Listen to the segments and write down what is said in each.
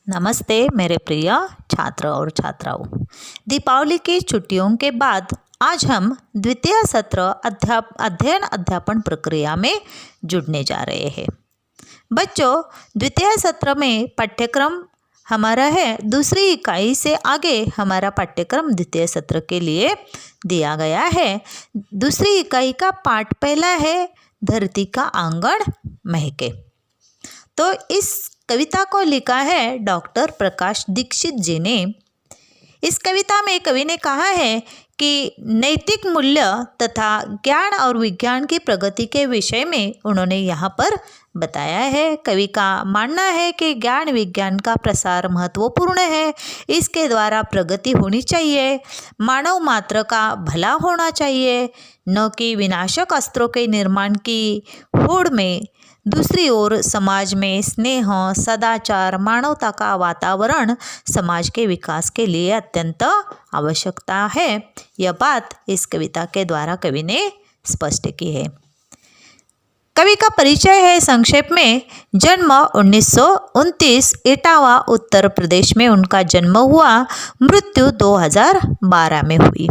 नमस्ते मेरे प्रिय छात्र और छात्राओं। दीपावली की छुट्टियों के बाद आज हम द्वितीय सत्र अध्ययन अध्यापन प्रक्रिया में जुड़ने जा रहे हैं। बच्चों, द्वितीय सत्र में पाठ्यक्रम हमारा है दूसरी इकाई से आगे हमारा पाठ्यक्रम द्वितीय सत्र के लिए दिया गया है। दूसरी इकाई का पाठ पहला है धरती का आंगन महके। तो इस कविता को लिखा है डॉक्टर प्रकाश दीक्षित जी ने। इस कविता में कवि ने कहा है कि नैतिक मूल्य तथा ज्ञान और विज्ञान की प्रगति के विषय में उन्होंने यहाँ पर बताया है। कवि का मानना है कि ज्ञान विज्ञान का प्रसार महत्वपूर्ण है, इसके द्वारा प्रगति होनी चाहिए, मानव मात्र का भला होना चाहिए, न कि विनाशक अस्त्रों के निर्माण की होड़ में। दूसरी ओर समाज में स्नेह, सदाचार, मानवता का वातावरण समाज के विकास के लिए अत्यंत आवश्यकता है। यह बात इस कविता के द्वारा कवि ने स्पष्ट की है। कवि का परिचय है संक्षेप में। जन्म 1929 इटावा उत्तर प्रदेश में उनका जन्म हुआ। मृत्यु 2012 में हुई।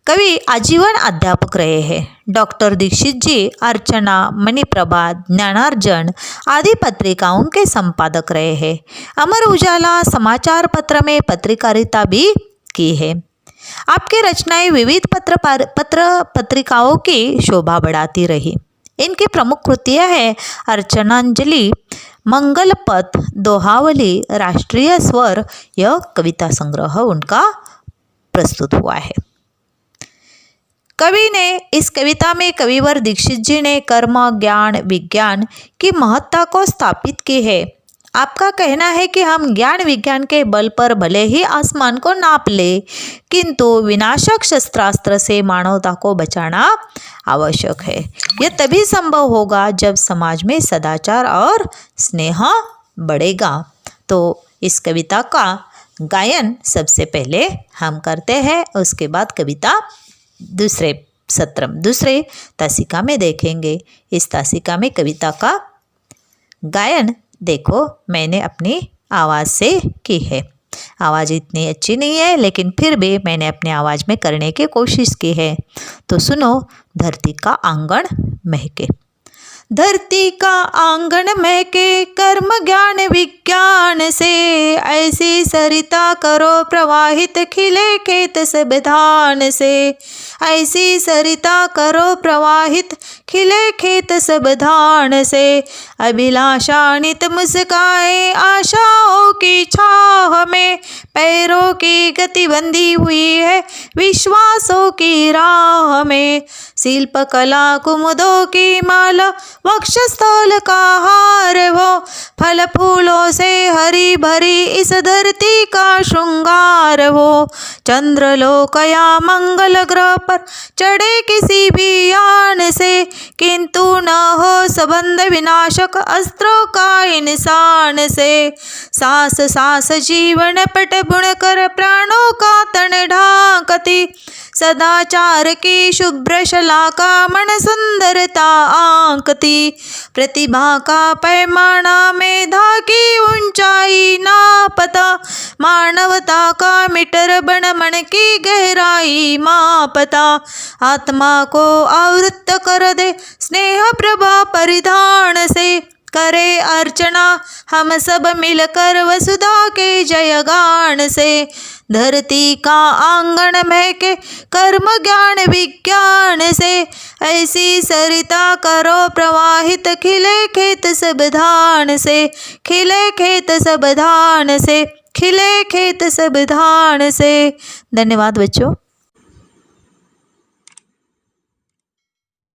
कवि आजीवन अध्यापक रहे हैं। डॉक्टर दीक्षित जी अर्चना, मणिप्रभा, ज्ञानार्जन आदि पत्रिकाओं के संपादक रहे हैं। अमर उजाला समाचार पत्र में पत्रकारिता भी की है। आपकी रचनाएं विविध पत्रिकाओं की शोभा बढ़ाती रही। इनकी प्रमुख कृतियां हैं अर्चनांजलि, मंगल पथ, दोहावली, राष्ट्रीय स्वर। यह कविता संग्रह उनका प्रस्तुत हुआ है। कवि ने इस कविता में कविवर दीक्षित जी ने कर्म, ज्ञान, विज्ञान की महत्ता को स्थापित की है। आपका कहना है कि हम ज्ञान विज्ञान के बल पर भले ही आसमान को नाप ले, किंतु विनाशक शस्त्रास्त्र से मानवता को बचाना आवश्यक है। यह तभी संभव होगा जब समाज में सदाचार और स्नेह बढ़ेगा। तो इस कविता का गायन सबसे पहले हम करते हैं, उसके बाद कविता दूसरे तासिका में देखेंगे। इस तासिका में कविता का गायन देखो मैंने अपनी आवाज़ से की है। आवाज़ इतनी अच्छी नहीं है, लेकिन फिर भी मैंने अपनी आवाज़ में करने की कोशिश की है। तो सुनो, धरती का आंगन महके। धरती का आंगन महके कर्म ज्ञान विज्ञान से, ऐसी सरिता करो प्रवाहित खिले खेत सब धान से। ऐसी सरिता करो प्रवाहित खिले खेत सब धान से। अभिलाषा नित मुस्काए आशाओं की छाह में, पैरों की गति बंधी हुई है विश्वासों की राह में। शिल्प कला कुमुदों की माला वक्षस्थल का हार वो, फल फूलों से हरी भरी इस धरती का श्रृंगार वो। चंद्रलोक या मंगल ग्रह पर चढ़े किसी भी यान से, किंतु न हो संबंध विनाशक अस्त्रों का इंसान से। सांस सांस जीवन पट बुन कर प्राणों का तन ढांकती, सदाचार की शुभ्र शलाका मन सुंदरता आंकती। प्रतिभा का पैमाना मेधा की ऊंचाई नापता, मानवता का मीटर बन मन की गहराई मापता। आत्मा को आवृत कर दे स्नेह प्रभा परिधान से, करे अर्चना हम सब मिलकर वसुधा के जयगान से। धरती का आंगन महके कर्म ज्ञान विज्ञान से, ऐसी सरिता करो प्रवाहित खिले खेत सब धान से। खिले खेत सब धान से, खिले खेत सब धान से। धन्यवाद बच्चों।